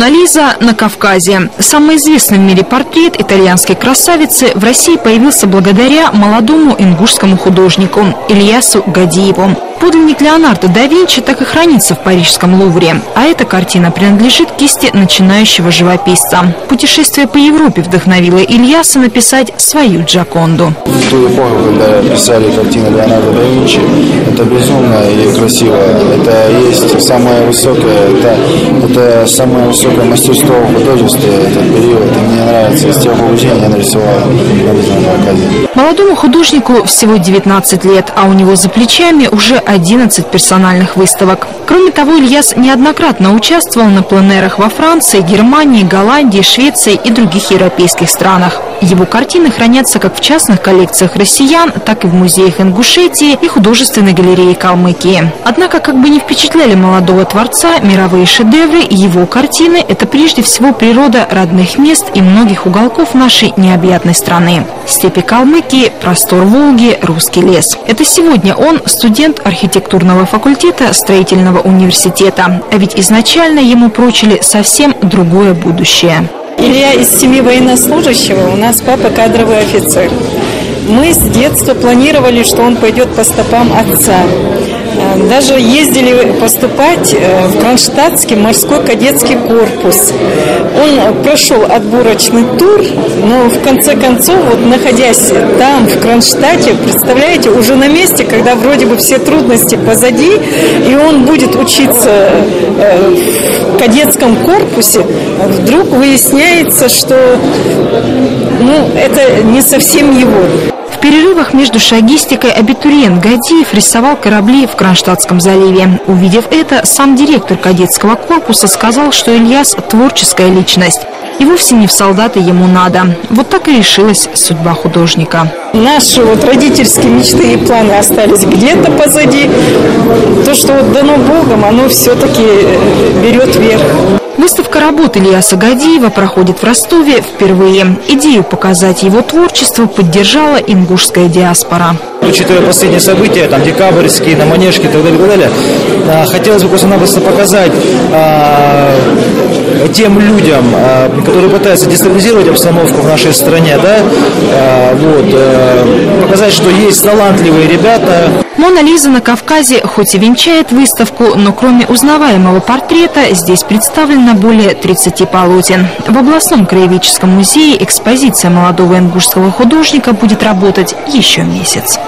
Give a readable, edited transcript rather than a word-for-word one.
Мона Лиза на Кавказе. Самый известный в мире портрет итальянской красавицы в России появился благодаря молодому ингушскому художнику Ильясу Гадиеву. Подлинник Леонардо да Винчи так и хранится в парижском Лувре, а эта картина принадлежит кисти начинающего живописца. Путешествие по Европе вдохновило Ильяса написать свою Джоконду. В ту эпоху, когда писали картины Леонардо да Винчи, это безумно и красиво. Это есть самое высокое, это самое высокое мастерство в художестве, этот период. И мне нравится, с тех побуждений я нарисовал на Кавказе. Молодому художнику всего 19 лет, а у него за плечами уже 11 персональных выставок. Кроме того, Ильяс неоднократно участвовал на пленэрах во Франции, Германии, Голландии, Швеции и других европейских странах. Его картины хранятся как в частных коллекциях россиян, так и в музеях Ингушетии и художественной галерее Калмыкии. Однако, как бы не впечатляли молодого творца мировые шедевры, его картины – это прежде всего природа родных мест и многих уголков нашей необъятной страны. Степи Калмыкии, простор Волги, русский лес. Это сегодня он студент архитектурного факультета строительного университета. А ведь изначально ему прочили совсем другое будущее. Илья из семьи военнослужащего, у нас папа кадровый офицер. Мы с детства планировали, что он пойдет по стопам отца. Даже ездили поступать в Кронштадтский морской кадетский корпус. Он прошел отборочный тур, но в конце концов, вот находясь там, в Кронштадте, представляете, уже на месте, когда вроде бы все трудности позади, и он будет учиться в кадетском корпусе, вдруг выясняется, что это не совсем его. В перерывах между шагистикой абитуриент Гадиев рисовал корабли в Кронштадтском заливе. Увидев это, сам директор кадетского корпуса сказал, что Ильяс – творческая личность. И вовсе не в солдаты ему надо. Вот так и решилась судьба художника. Наши родительские мечты и планы остались где-то позади. То, что дано Богом, оно все-таки берет верх. Выставка работ Ильяса Гадиева проходит в Ростове впервые. Идею показать его творчество поддержала ингушская диаспора. Учитывая последние события, там декабрьские, на Манежке и так далее, хотелось бы просто-напросто показать тем людям, которые пытаются дестабилизировать обстановку в нашей стране, показать, что есть талантливые ребята. Мона Лиза на Кавказе хоть и венчает выставку, но кроме узнаваемого портрета здесь представлено более 30 полотен. В областном краеведческом музее экспозиция молодого ингушского художника будет работать еще месяц.